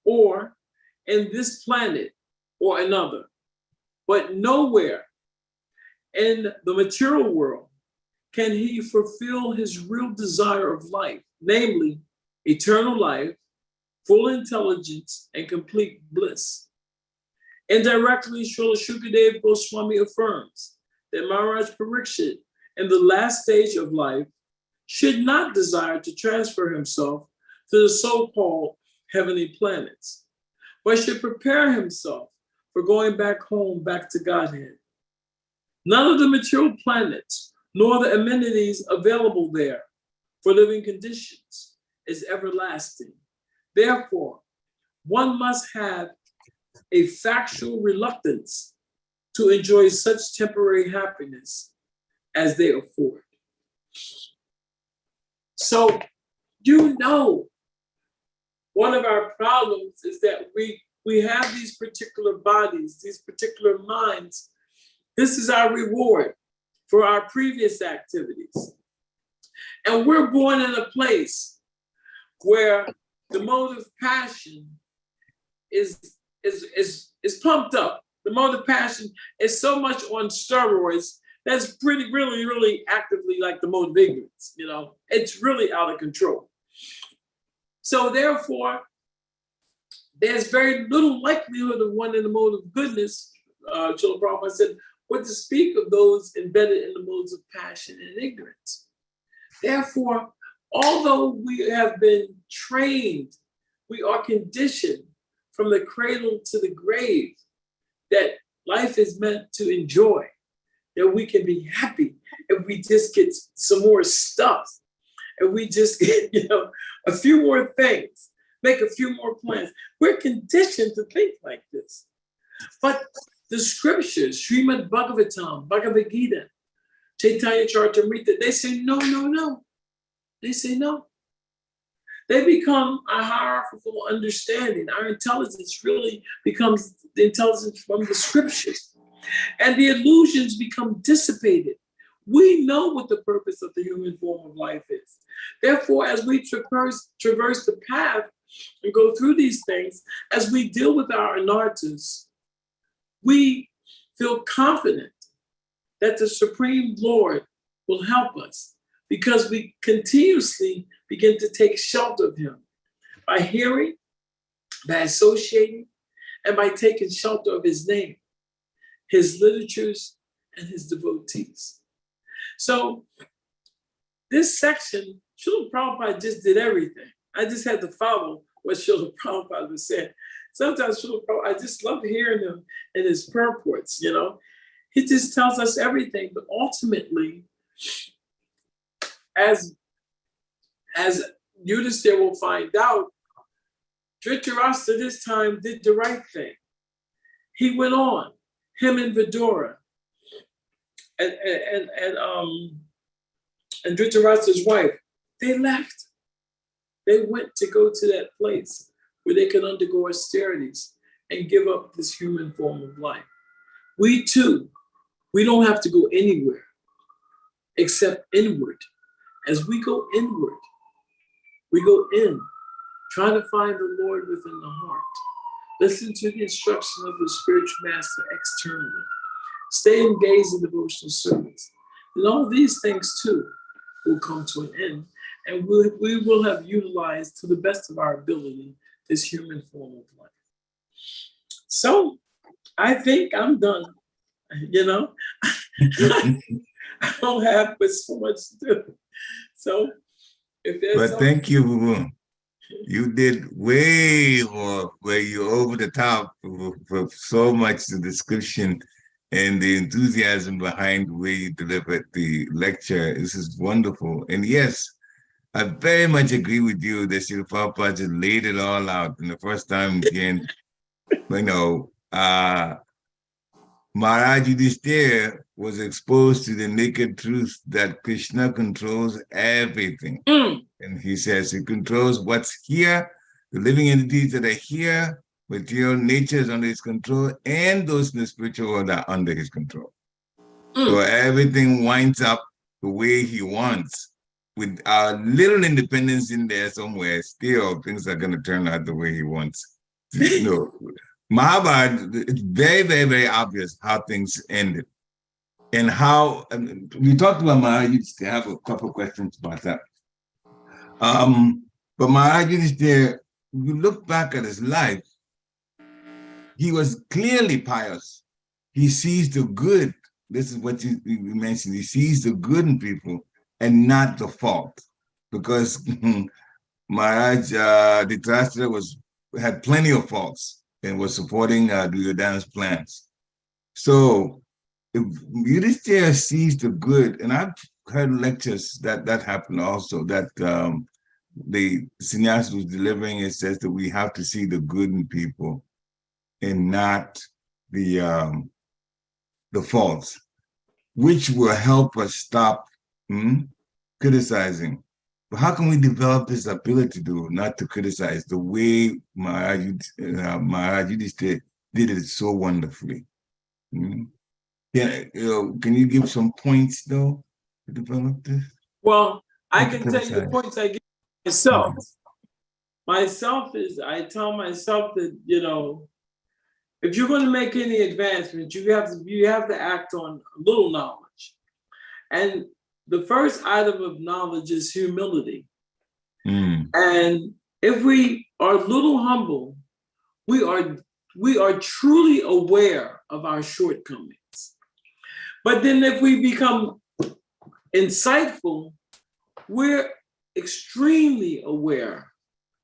or in this planet or another, but nowhere in the material world can he fulfill his real desire of life, namely eternal life, full intelligence, and complete bliss. Indirectly, Srila Shukadeva Goswami affirms that Maharaj Pariksit, in the last stage of life, should not desire to transfer himself to the so-called heavenly planets, but should prepare himself for going back home, back to Godhead. None of the material planets, nor the amenities available there for living conditions is everlasting. Therefore, one must have a factual reluctance to enjoy such temporary happiness as they afford. So, one of our problems is that we have these particular bodies, these particular minds. This is our reward for our previous activities. And we're born in a place where the mode of passion is pumped up. The mode of passion is so much on steroids that's really actively like the mode of ignorance. It's really out of control. So therefore, there's very little likelihood of one in the mode of goodness. Srila Prabhupada said, what to speak of those embedded in the modes of passion and ignorance. Therefore, although we have been trained, we are conditioned from the cradle to the grave that life is meant to enjoy, that we can be happy if we just get some more stuff, and we just get, a few more things, make a few more plans. We're conditioned to think like this. But the scriptures, Srimad Bhagavatam, Bhagavad Gita, Chaitanya Charitamrita, they say no. They say no. They become a hierarchical understanding. Our intelligence really becomes the intelligence from the scriptures. And the illusions become dissipated. We know what the purpose of the human form of life is. Therefore, as we traverse the path and go through these things, as we deal with our anarthas, we feel confident that the Supreme Lord will help us because we continuously begin to take shelter of him by hearing, by associating, and by taking shelter of his name, his literatures, and his devotees. So this section, Srila Prabhupada just did everything. I just had to follow what Srila Prabhupada was saying. Sometimes Srila Prabhupada, I just love hearing him in his purports, He just tells us everything, but ultimately, as Yudhisthira will find out, Dhritarashtra this time did the right thing. He went on, him and Vidura, and Dhritarashtra's wife, they left. They went to go to that place where they can undergo austerities and give up this human form of life. We too, we don't have to go anywhere except inward. As we go inward, we go in, trying to find the Lord within the heart. Listen to the instruction of the spiritual master externally. Stay engaged in devotional service. And all these things too will come to an end. And we will have utilized to the best of our ability this human form of life. So I think I'm done. I don't have so much to do. So if there's thank you, Boo. You did way more, where you're over the top for so much the description and the enthusiasm behind the way you delivered the lecture. This is wonderful. And yes, I very much agree with you that Srila Prabhupada just laid it all out. And the first time again, Maharaj Yudhisthira was exposed to the naked truth that Krishna controls everything. And he says he controls what's here, the living entities that are here, material nature is under his control, and those in the spiritual world are under his control. So everything winds up the way he wants. With a little independence in there somewhere, still things are going to turn out the way he wants. Mahabharata, it's very, very, very obvious how things ended. And how, we talked about Maharaj Yudhisthira. I have a couple of questions about that. But Maharaj Yudhisthira, you look back at his life, he was clearly pious. He sees the good. This is what you mentioned. He sees the good in people and not the fault. Because Maharaj Dhritarashtra had plenty of faults. and was supporting Duryodhana's plans. So if Yudhishthira sees the good, and I've heard lectures that happened also, that the sannyasi was delivering, it says that we have to see the good in people and not the faults, which will help us stop criticizing. But how can we develop this ability to not to criticize the way Maharaj Yudhishthira did it so wonderfully? Can you give some points though to develop this? Well, I can tell you the points I give myself. Myself is, I tell myself that, you know, if you're going to make any advancement, you have to act on a little knowledge. And the first item of knowledge is humility. And if we are a little humble, we are truly aware of our shortcomings. But then if we become insightful, we're extremely aware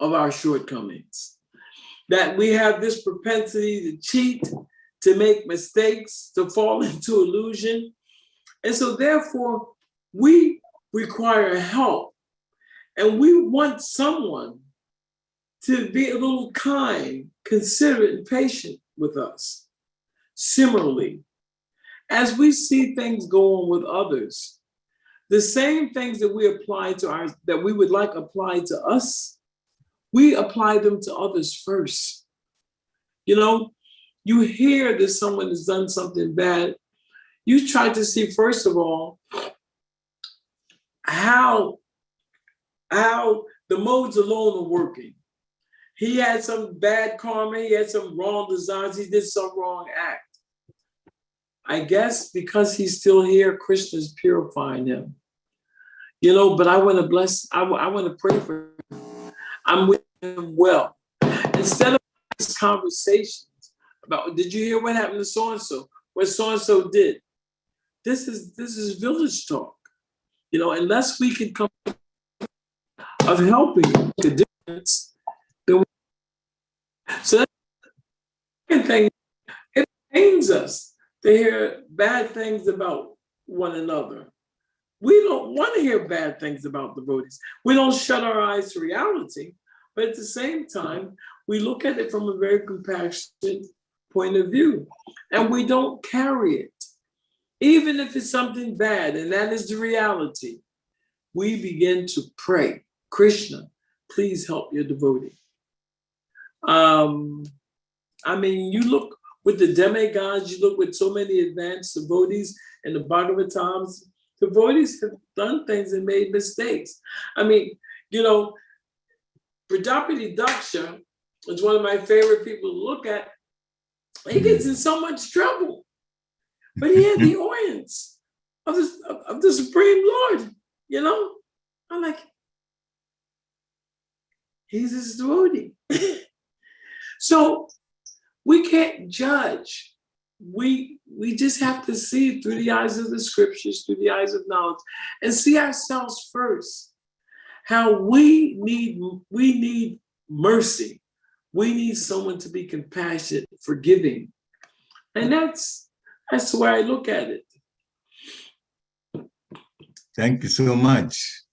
of our shortcomings. That we have this propensity to cheat, to make mistakes, to fall into illusion. And so therefore, we require help. And we want someone to be a little kind, considerate, and patient with us. Similarly, as we see things go on with others, the same things that we apply to that we would like applied to us, we apply them to others first. You know, you hear that someone has done something bad, you try to see, first of all, how the modes alone are working. He had some bad karma, he had some wrong desires, he did some wrong act. I guess because he's still here, Krishna's purifying him. You know, but I want to bless, I want to pray for him. I'm with him well. Instead of these conversations about, did you hear what happened to so-and-so? What so-and-so did? This is village talk. You know, unless we can come of helping make a difference, then so that's the second thing. It pains us to hear bad things about one another. We don't want to hear bad things about devotees. We don't shut our eyes to reality, but at the same time, we look at it from a very compassionate point of view, and we don't carry it. Even if it's something bad, and that is the reality, we begin to pray, Krishna, please help your devotee. I mean, you look with the demigods, you look with so many advanced devotees in the Bhagavatams, devotees have done things and made mistakes. I mean, you know, Prajapati Daksha is one of my favorite people to look at. He gets in so much trouble, but he had the audience of the Supreme Lord, you know? I'm like, he's his devotee. So we can't judge. We just have to see it through the eyes of the scriptures, through the eyes of knowledge, and see ourselves first. How we need mercy. We need someone to be compassionate, forgiving. And that's the way I look at it. Thank you so much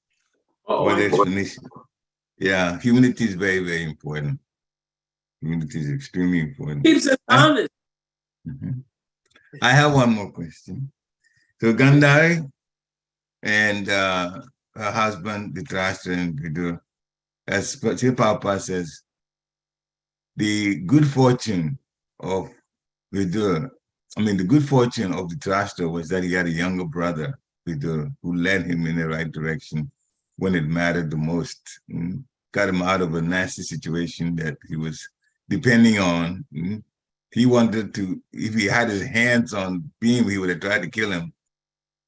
for the explanation. Yeah, humility is very, very important. Humility is extremely important. Keeps us honest. I have one more question. So Gandhari and her husband, Dhritarashtra and Vidur, as Prabhupada says, the good fortune of Vidur, the good fortune of Dhritarashtra was that he had a younger brother, Vidur, who led him in the right direction when it mattered the most. Got him out of a nasty situation that he was depending on. He wanted to, if he had his hands on Bhima, he would have tried to kill him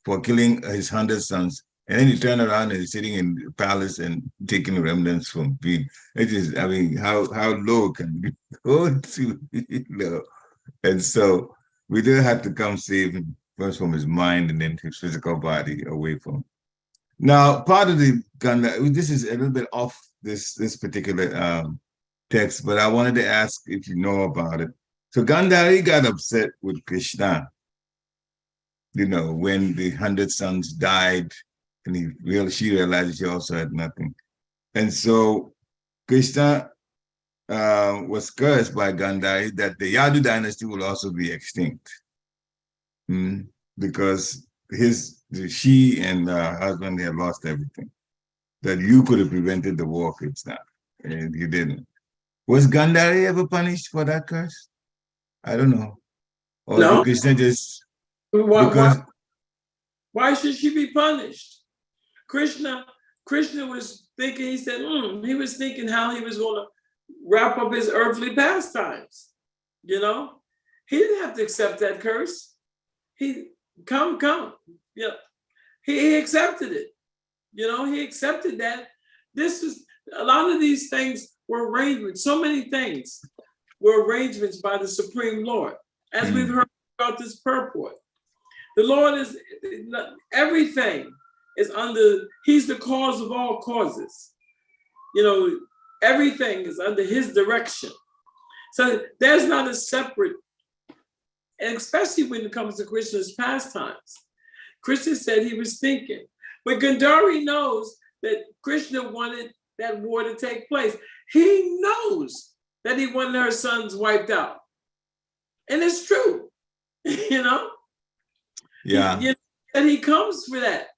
for killing his 100 sons. And then he turned around and he's sitting in the palace and taking the remnants from Bhima. It is, how low can we go to, And so we did have to come save him first from his mind and then his physical body away from him. Now, part of the Gandhari, this is a little bit off this particular text, but I wanted to ask if you know about it. So Gandhari got upset with Krishna, when the 100 sons died, and she realized she also had nothing. And so Krishna was cursed by Gandhari that the Yadu dynasty will also be extinct. Because she and her husband had lost everything. That you could have prevented the war, Krishna, and you didn't. Was Gandhari ever punished for that curse? I don't know. Or No. did Krishna just why should she be punished? Krishna was thinking, he said, he was thinking how he was going to wrap up his earthly pastimes. He didn't have to accept that curse. He accepted it. He accepted that. This was a lot of these things were arrangements. So many things were arrangements by the Supreme Lord, as we've heard about this purport. The Lord is everything is under. He's the cause of all causes. Everything is under His direction. So there's not a separate. And especially when it comes to Krishna's pastimes. Krishna said he was thinking. But Gandhari knows that Krishna wanted that war to take place. He knows that he wanted her sons wiped out. And it's true, Yeah. And he comes for that,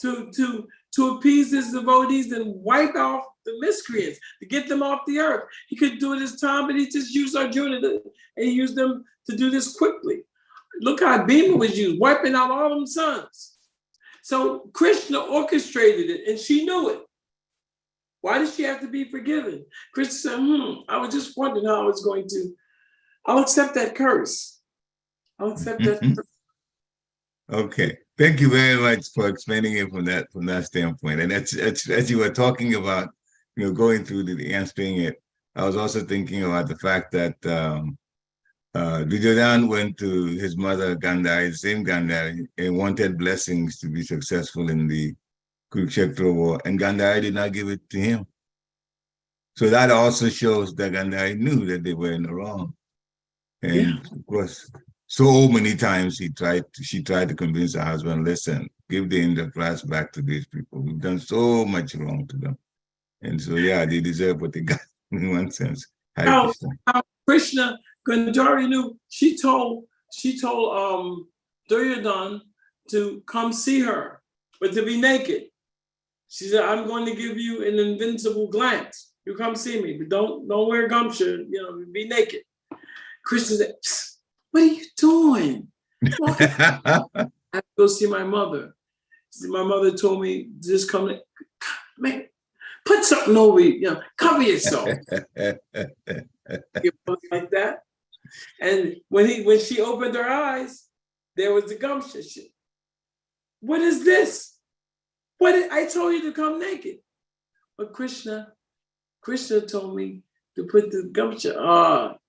to appease his devotees and wipe off the miscreants, to get them off the earth. He could do it this time, but he just used Arjuna and he used them to do this quickly. Look how Bhima was used, wiping out all them sons. So Krishna orchestrated it, and she knew it. Why did she have to be forgiven? Krishna said, I was just wondering how I was going to. I'll accept that curse. I'll accept that curse. Okay. Thank you very much for explaining it from that standpoint. And that's as you were talking about, going through the answering it, I was also thinking about the fact that Duryodhana went to his mother Gandhari, the same Gandhari, and wanted blessings to be successful in the Kurukshetra war, and Gandhari did not give it to him. So that also shows that Gandhari knew that they were in the wrong. And of course, so many times she tried to convince her husband, listen, give the Indraprastha back to these people. We've done so much wrong to them. And so, they deserve what they got in one sense. How Krishna, Gandhari knew, she told Duryodhana to come see her, but to be naked. She said, I'm going to give you an invincible glance. You come see me, but don't wear gumshoe, be naked. Krishna said, what are you doing? I have to go see my mother. My mother told me, just come, man, put something over you, cover yourself. Like that. And when she opened her eyes, there was the gumshoe. What is this? I told you to come naked. But Krishna told me to put the gumshoe.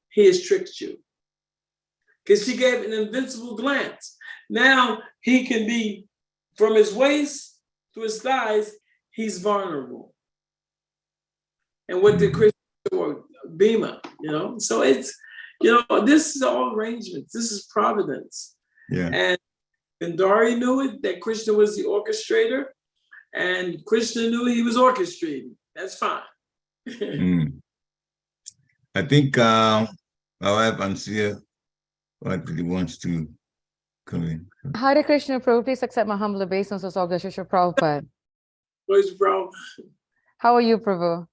He has tricked you. Because she gave an invincible glance. Now he can be, from his waist to his thighs, he's vulnerable. And what did Krishna or Bhima, So it's, this is all arrangements. This is providence. Yeah. And Gandhari knew it, that Krishna was the orchestrator, and Krishna knew he was orchestrating. That's fine. I think our wife Ansuya wants to come in. Hare Krishna, Prabhu, please accept my humble obeisances of Shishra Prabhupada. Praise Prabhu. How are you, Prabhu?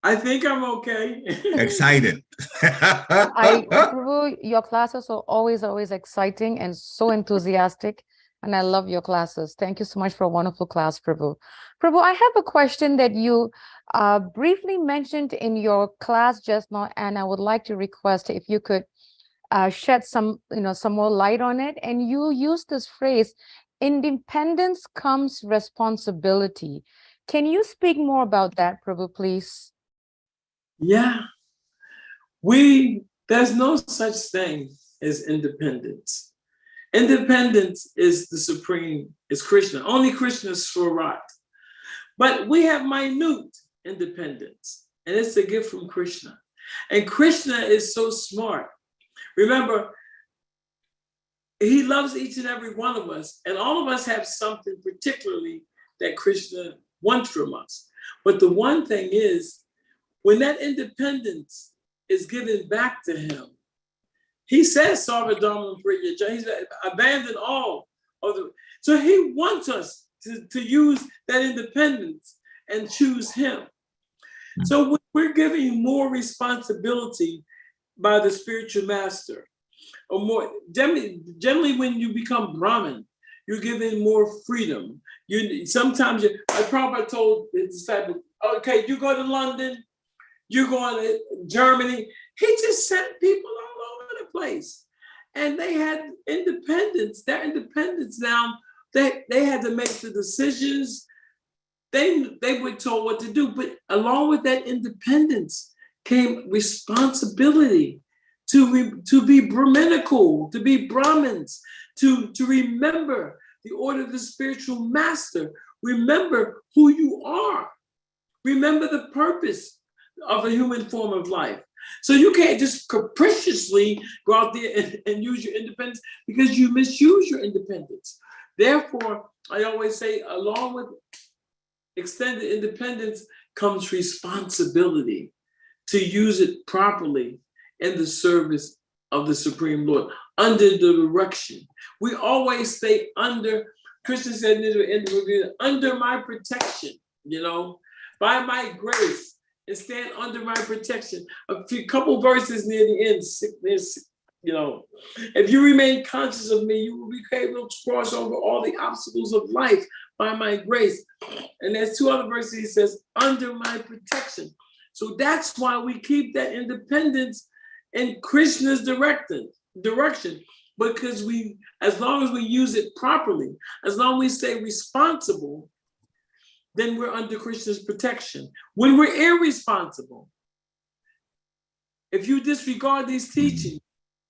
I think I'm okay. Excited. Prabhu, your classes are always exciting and so enthusiastic. And I love your classes. Thank you so much for a wonderful class, Prabhu. Prabhu, I have a question that you briefly mentioned in your class just now, and I would like to request if you could shed some more light on it. And you used this phrase, independence comes responsibility. Can you speak more about that, Prabhu, please? Yeah. There's no such thing as independence. Independence is the supreme, is Krishna. Only Krishna is Swarat. But we have minute independence, and it's a gift from Krishna. And Krishna is so smart. Remember, he loves each and every one of us, and all of us have something particularly that Krishna wants from us. But the one thing is, when that independence is given back to him, he says, Sarvadharma Parityajaya, he's abandoned all of the. So he wants us to use that independence and choose him. So we're giving more responsibility by the spiritual master, or more generally when you become Brahmin, you're given more freedom. Sometimes like Prabhupada told his disciples, okay, you go to London, you go to Germany. He just sent people all over the place, and they had independence. Their independence now, they had to make the decisions. They were told what to do, but along with that independence came responsibility to be Brahminical, to be Brahmins, to remember the order of the spiritual master. Remember who you are. Remember the purpose of a human form of life. So you can't just capriciously go out there and use your independence, because you misuse your independence. Therefore, I always say, along with extended independence comes responsibility to use it properly in the service of the Supreme Lord, under the direction. We always stay under, Krishna said in the review, under my protection, by my grace, and stand under my protection. A couple verses near the end, if you remain conscious of me, you will be able to cross over all the obstacles of life by my grace. And there's two other verses he says, under my protection. So that's why we keep that independence in Krishna's direction, because as long as we use it properly, as long as we stay responsible, then we're under Krishna's protection. When we're irresponsible, if you disregard these teachings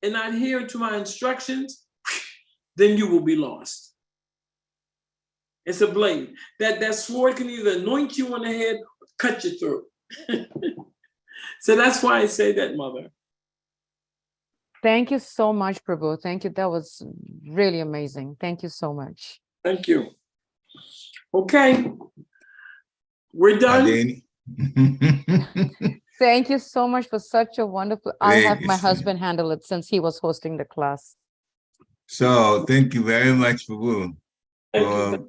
and not adhere to my instructions, then you will be lost. It's a blade. That sword can either anoint you on the head or cut your throat. So that's why I say that, Mother. Thank you so much, Prabhu. Thank you. That was really amazing. Thank you so much. Thank you. Okay. We're done. Thank you so much for such a wonderful. I'll have my husband handle it since he was hosting the class. So thank you very much, Prabhu, for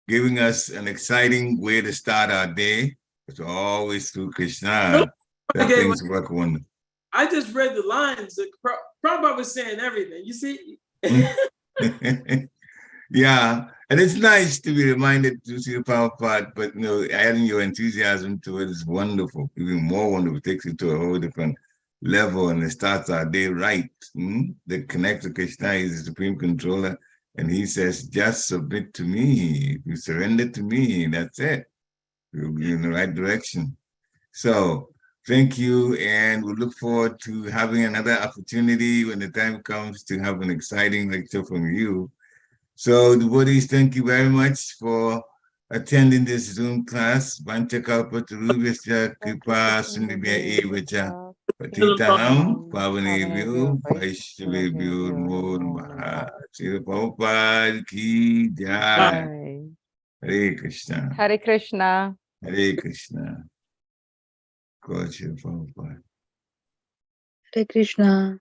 giving us an exciting way to start our day. It's always through Krishna that things work wonderful. I just read the lines. Prabhupada was saying everything. You see? Yeah, and it's nice to be reminded to see the Prabhupada, but adding your enthusiasm to it is wonderful, even more wonderful. It takes you to a whole different level, and it starts our day right. The connect to Krishna is the supreme controller, and he says, just submit to me. You surrender to me, that's it. You'll be in the right direction. So thank you, and we look forward to having another opportunity when the time comes to have an exciting lecture from you. So devotees, thank you very much for attending this Zoom class. Vanchakalpatarubhyascha kripa sindhubhya evacha patitanam pavanebhyo vaishnavebhyo namo namaha. Srila Prabhupada ki jai. Hare Krishna. Hare Krishna. Hare Krishna. God, Srila Prabhupada. Hare Krishna.